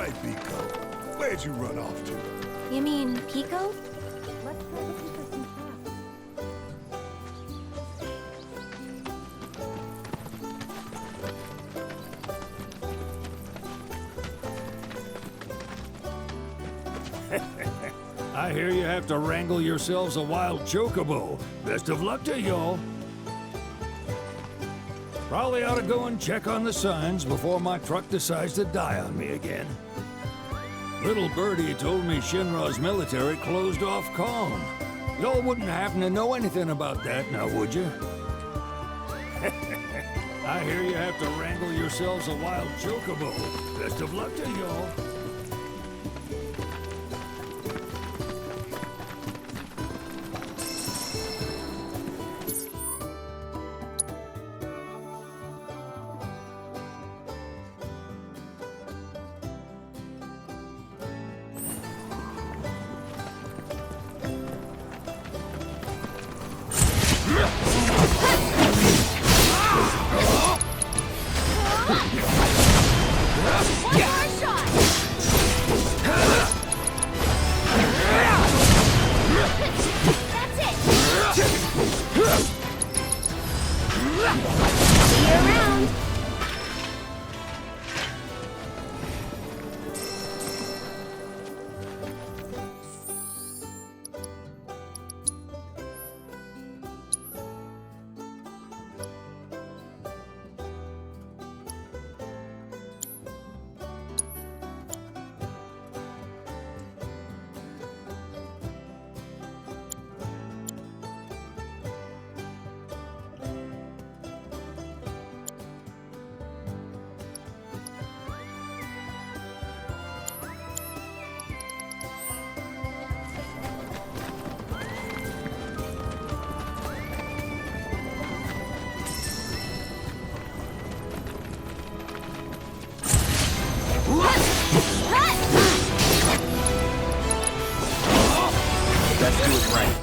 right, Pico. Where'd you run off to? You mean Pico? Let's go looking for some traps. I hear you have to wrangle yourselves a wild chocobo. Best of luck to y'all. Probably ought to go and check on the signs before my truck decides to die on me again. Little Birdie told me Shinra's military closed off Calm. Y'all wouldn't happen to know anything about that, now would you? I hear you have to wrangle yourselves a wild chocobo. Best of luck to y'all. Let's do it right.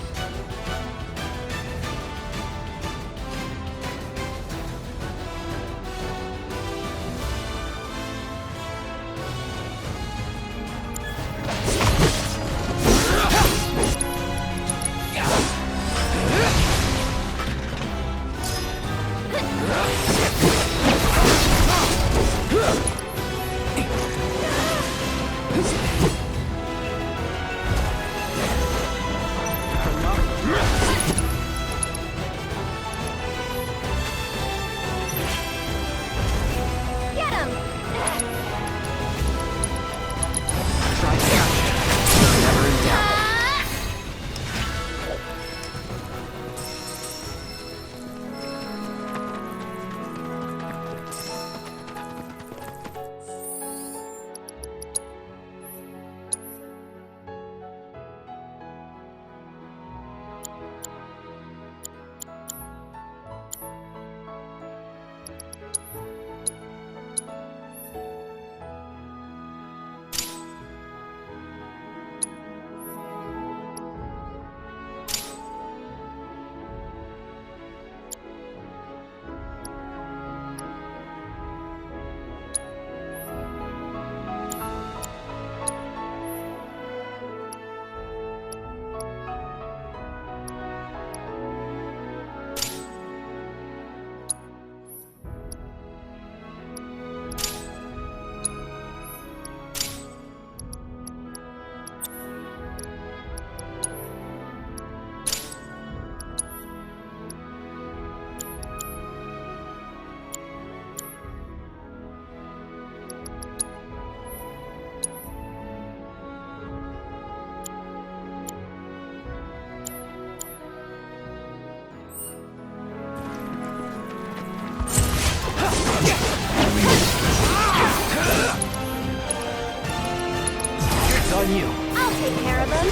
On you. I'll take care of them.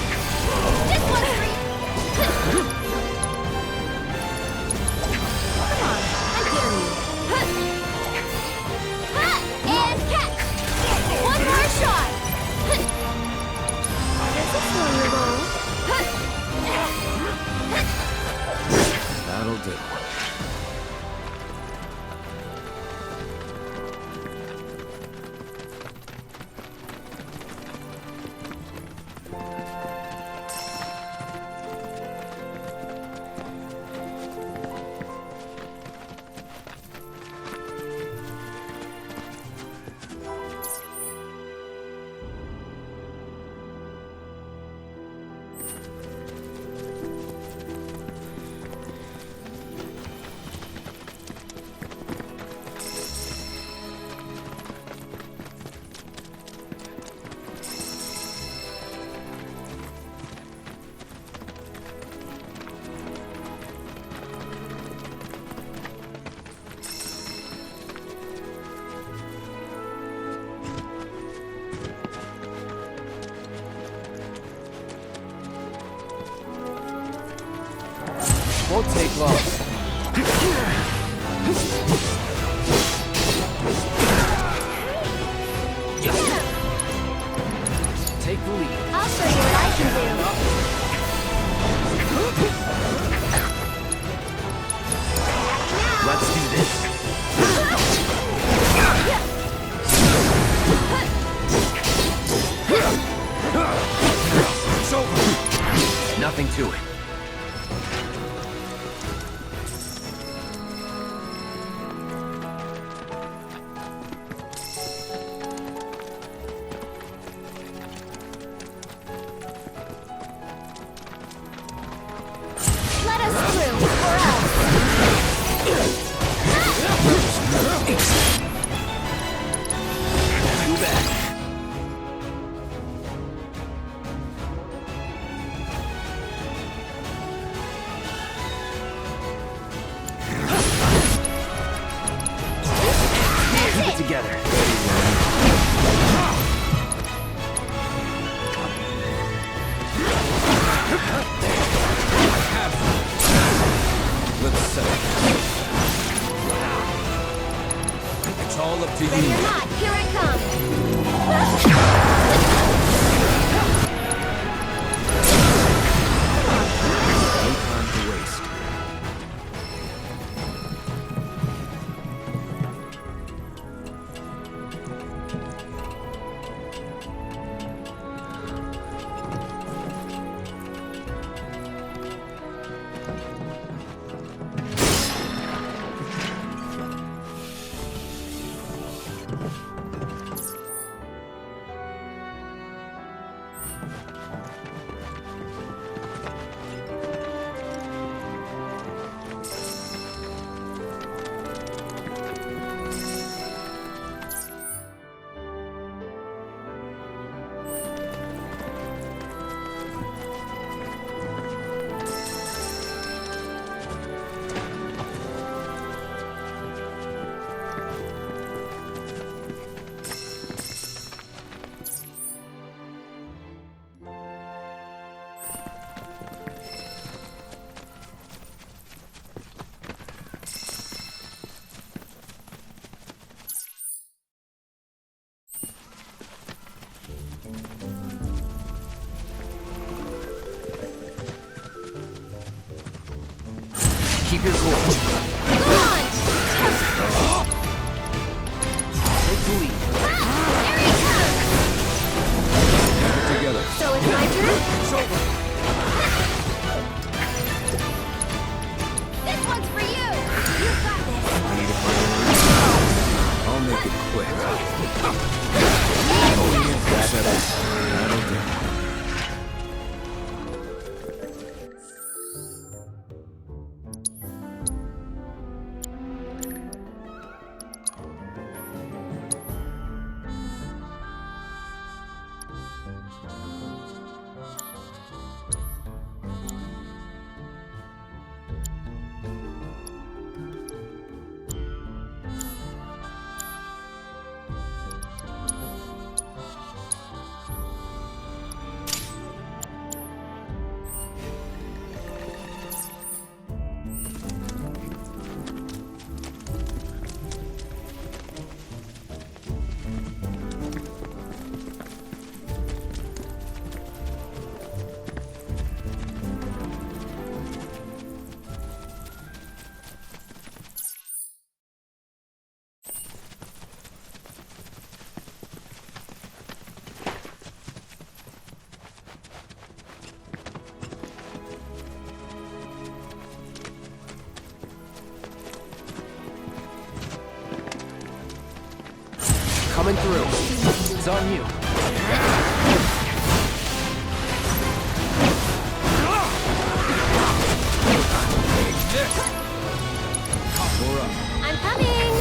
This one's for you. Come on, I dare you. And catch. One more shot. Does this slow you roll? That'll do. Won't take long. Take the lead. I'll show you what I can do. Let's do this. It's over. Nothing to it. Let us through, or else. Too bad. Keep it together. Let's settle. It's all up to Ready you. or not, here it comes. No time to waste. Keep your cool. Go on! Take the lead. Here he comes! Keep it together. So it's my turn? It's over. This one's for you! You got this! I need to find a way. I'll make it quick. That's it. That'll do. Coming through. It's on you. I'm coming!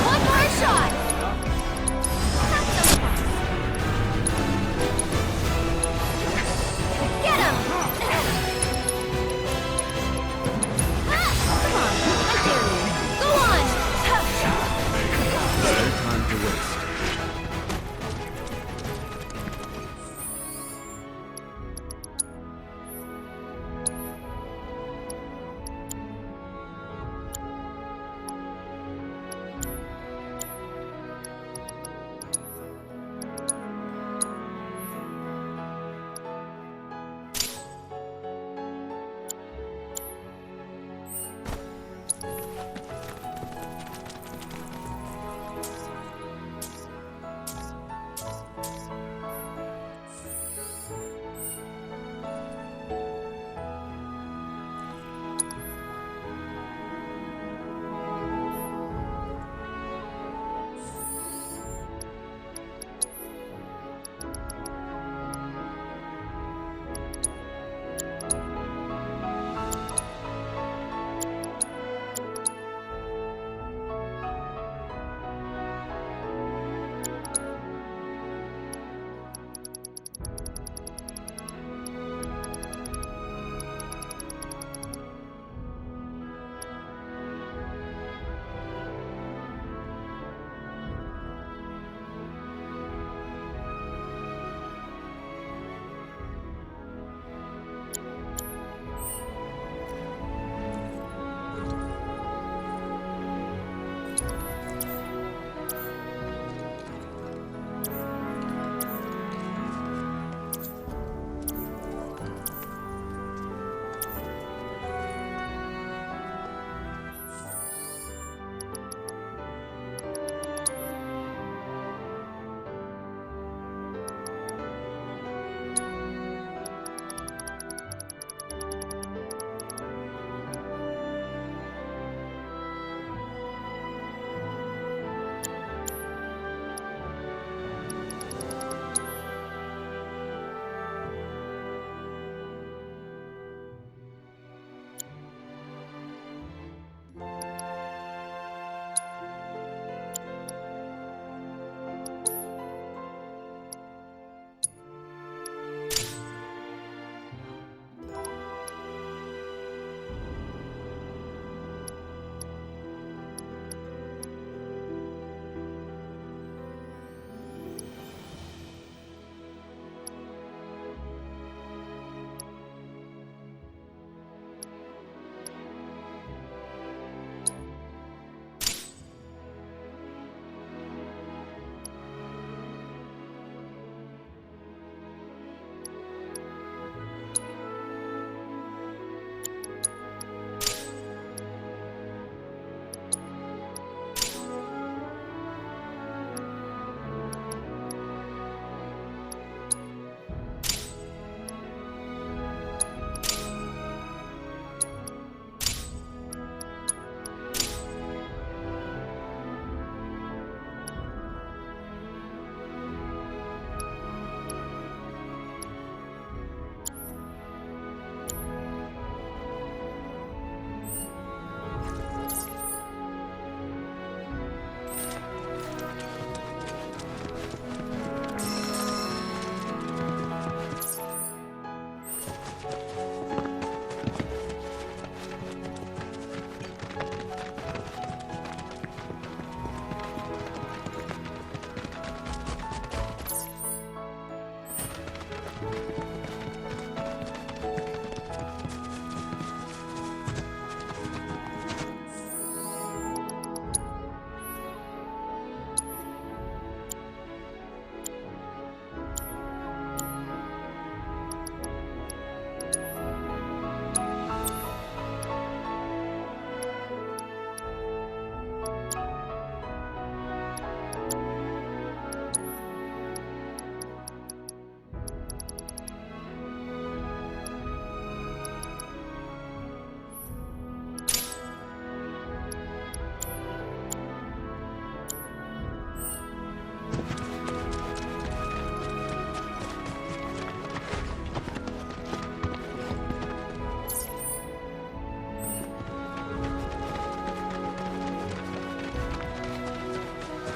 One more shot! Not so fast. Get him! Come on, I dare you. Go on! No time to waste.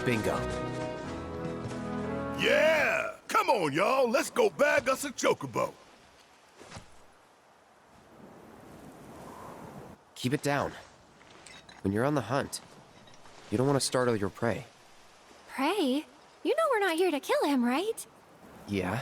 Bingo. Yeah! Come on, y'all. Let's go bag us a Chocobo. Keep it down. When you're on the hunt, you don't want to startle your prey. Prey? You know we're not here to kill him, right? Yeah?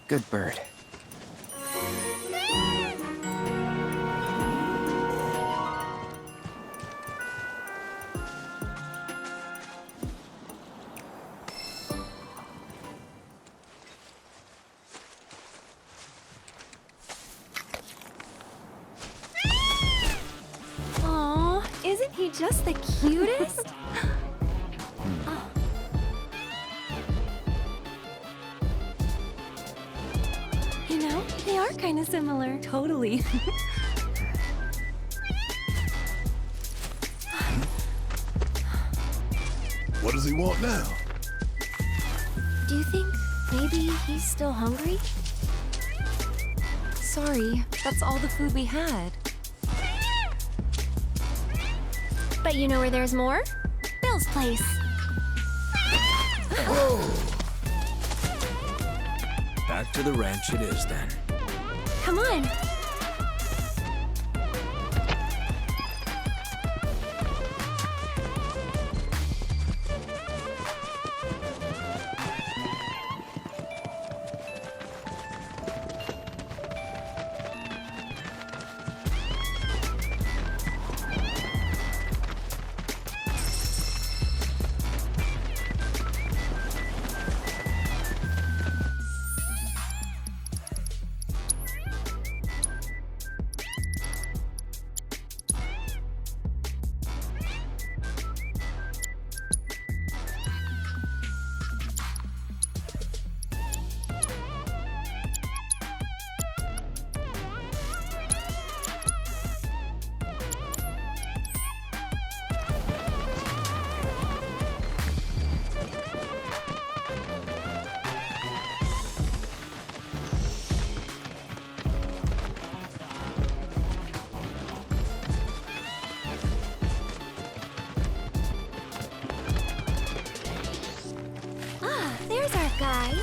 Good bird. Aw, isn't he just the cutest? Oh. You know, they are kind of similar. Totally. What does he want now? Do you think maybe he's still hungry? Sorry, that's all the food we had. But you know where there's more? Bill's place. Back to the ranch it is then. Come on. There's our guy.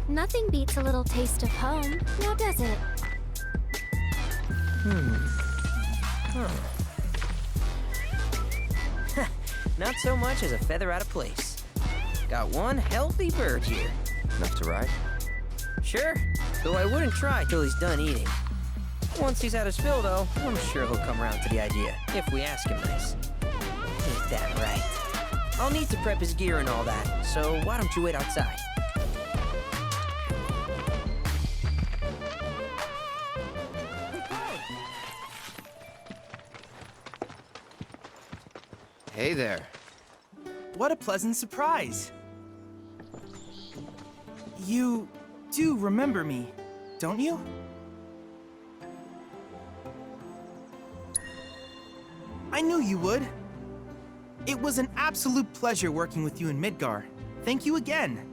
Nothing beats a little taste of home, now does it? Not so much as a feather out of place. Got one healthy bird here. Enough to ride? Sure, though I wouldn't try till he's done eating. Once he's had his fill, though, I'm sure he'll come around to the idea, if we ask him nice. Ain't that right? I'll need to prep his gear and all that, so why don't you wait outside? Hey there. What a pleasant surprise. You do remember me, don't you? I knew you would. It was an absolute pleasure working with you in Midgar. Thank you again.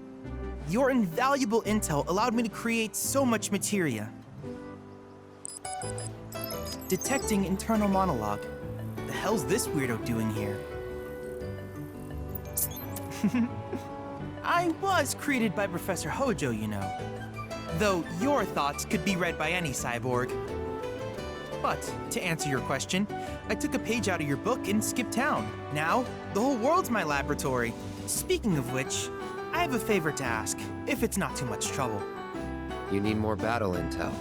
Your invaluable intel allowed me to create so much materia. Detecting internal monologue. The hell's this weirdo doing here? I was created by Professor Hojo, you know. Though your thoughts could be read by any cyborg. But, to answer your question, I took a page out of your book and skipped town. Now, the whole world's my laboratory. Speaking of which, I have a favor to ask, if it's not too much trouble. You need more battle intel.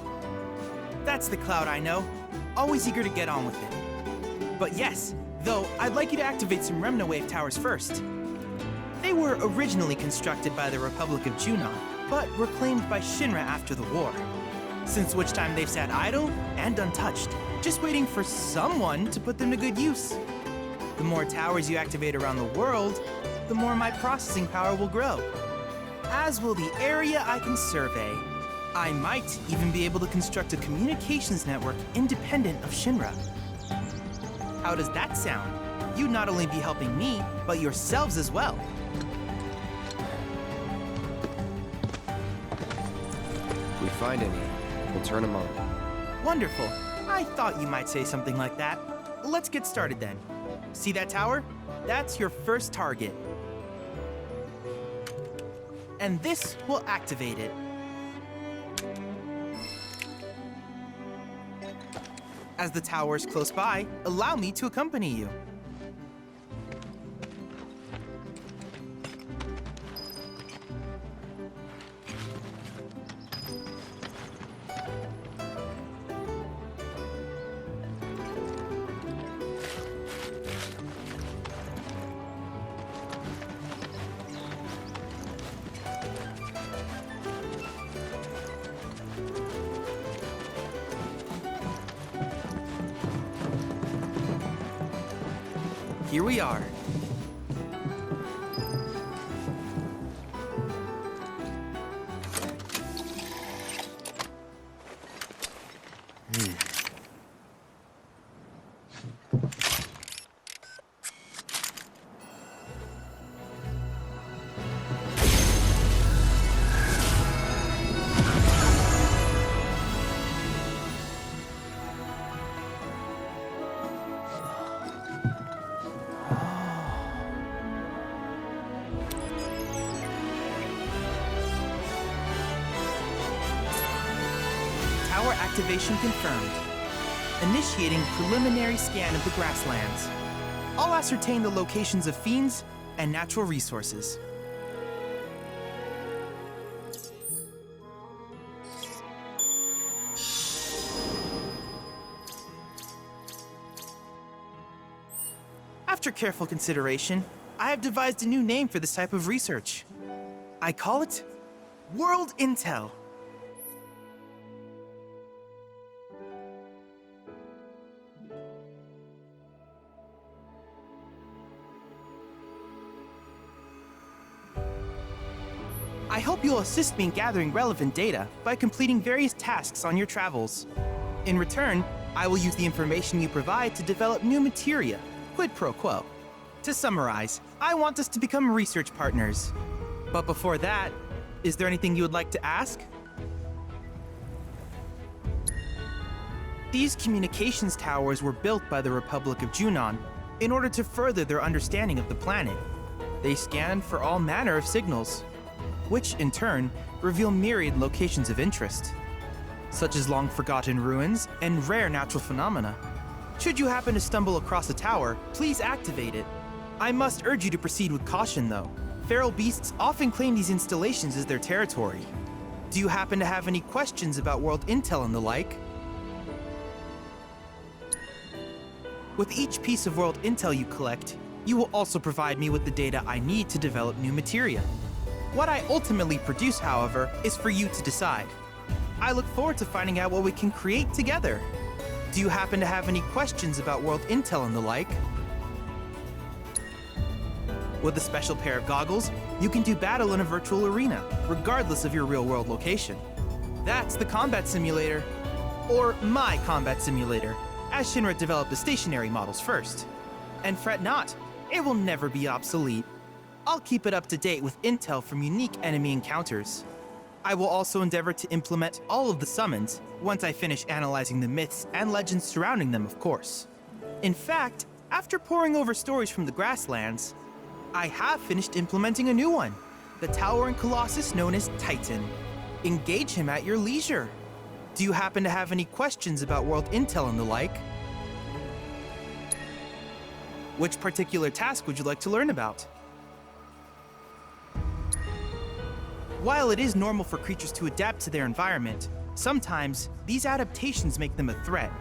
That's the Cloud I know. Always eager to get on with it. But yes, though, I'd like you to activate some Remnawave towers first. They were originally constructed by the Republic of Junon, but were claimed by Shinra after the war. Since which time they've sat idle and untouched, just waiting for someone to put them to good use. The more towers you activate around the world, the more my processing power will grow. As will the area I can survey. I might even be able to construct a communications network independent of Shinra. How does that sound? You'd not only be helping me, but yourselves as well. If we find any, we'll turn them on. Wonderful. I thought you might say something like that. Let's get started then. See that tower? That's your first target. And this will activate it. As the tower is close by, allow me to accompany you. Here we are. Tower activation confirmed. Initiating preliminary scan of the grasslands. I'll ascertain the locations of fiends and natural resources. After careful consideration, I have devised a new name for this type of research. I call it World Intel. I hope you'll assist me in gathering relevant data by completing various tasks on your travels. In return, I will use the information you provide to develop new materia, quid pro quo. To summarize, I want us to become research partners. But before that, is there anything you would like to ask? These communications towers were built by the Republic of Junon in order to further their understanding of the planet. They scan for all manner of signals, which in turn reveal myriad locations of interest, such as long-forgotten ruins and rare natural phenomena. Should you happen to stumble across a tower, please activate it. I must urge you to proceed with caution, though. Feral beasts often claim these installations as their territory. Do you happen to have any questions about world intel and the like? With each piece of world intel you collect, you will also provide me with the data I need to develop new materia. What I ultimately produce, however, is for you to decide. I look forward to finding out what we can create together. Do you happen to have any questions about world intel and the like? With a special pair of goggles, you can do battle in a virtual arena, regardless of your real-world location. That's the combat simulator. Or my combat simulator, as Shinra developed the stationary models first. And fret not, it will never be obsolete. I'll keep it up to date with intel from unique enemy encounters. I will also endeavor to implement all of the summons once I finish analyzing the myths and legends surrounding them, of course. In fact, after poring over stories from the grasslands, I have finished implementing a new one, the towering colossus known as Titan. Engage him at your leisure. Do you happen to have any questions about world intel and the like? Which particular task would you like to learn about? While it is normal for creatures to adapt to their environment, sometimes these adaptations make them a threat.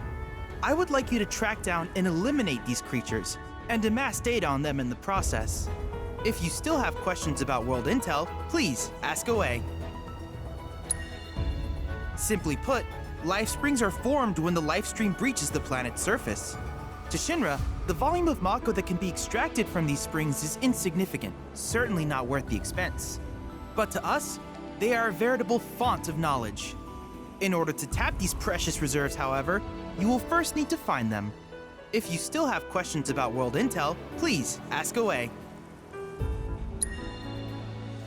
I would like you to track down and eliminate these creatures, and amass data on them in the process. If you still have questions about world intel, please ask away. Simply put, life springs are formed when the life stream breaches the planet's surface. To Shinra, the volume of Mako that can be extracted from these springs is insignificant, certainly not worth the expense. But to us, they are a veritable font of knowledge. In order to tap these precious reserves, however, you will first need to find them. If you still have questions about world intel, please ask away.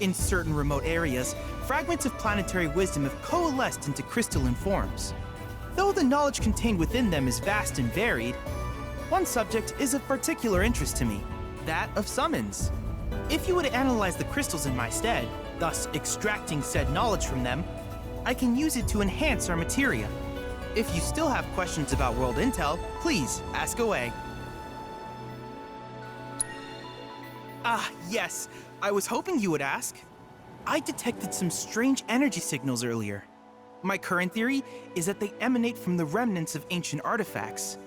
In certain remote areas, fragments of planetary wisdom have coalesced into crystalline forms. Though the knowledge contained within them is vast and varied, one subject is of particular interest to me, that of summons. If you were to analyze the crystals in my stead, thus extracting said knowledge from them, I can use it to enhance our materia. If you still have questions about world intel, please ask away. Ah, yes. I was hoping you would ask. I detected some strange energy signals earlier. My current theory is that they emanate from the remnants of ancient artifacts.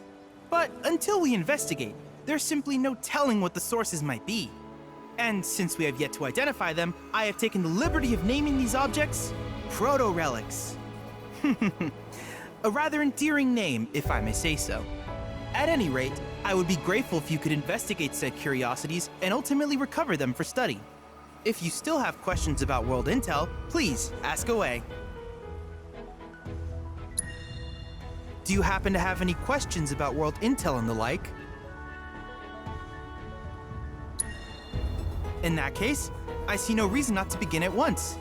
But until we investigate, there's simply no telling what the sources might be. And since we have yet to identify them, I have taken the liberty of naming these objects proto-relics. A rather endearing name, if I may say so. At any rate, I would be grateful if you could investigate said curiosities and ultimately recover them for study. If you still have questions about world intel, please ask away. Do you happen to have any questions about world intel and the like? In that case, I see no reason not to begin at once.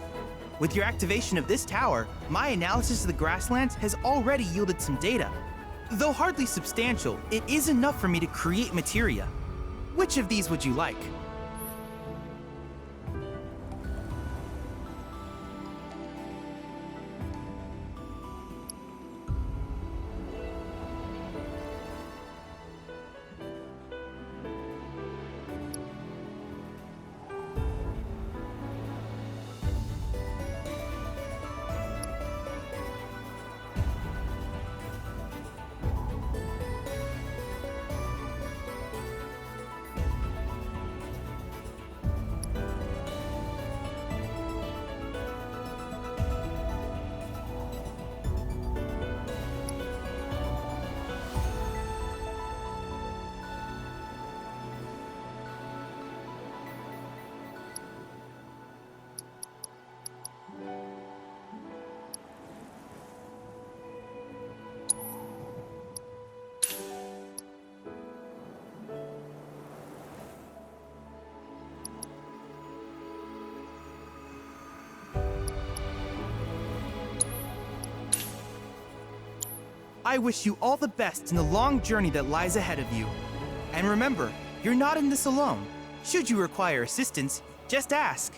With your activation of this tower, my analysis of the grasslands has already yielded some data. Though hardly substantial, it is enough for me to create materia. Which of these would you like? I wish you all the best in the long journey that lies ahead of you. And remember, you're not in this alone. Should you require assistance, just ask.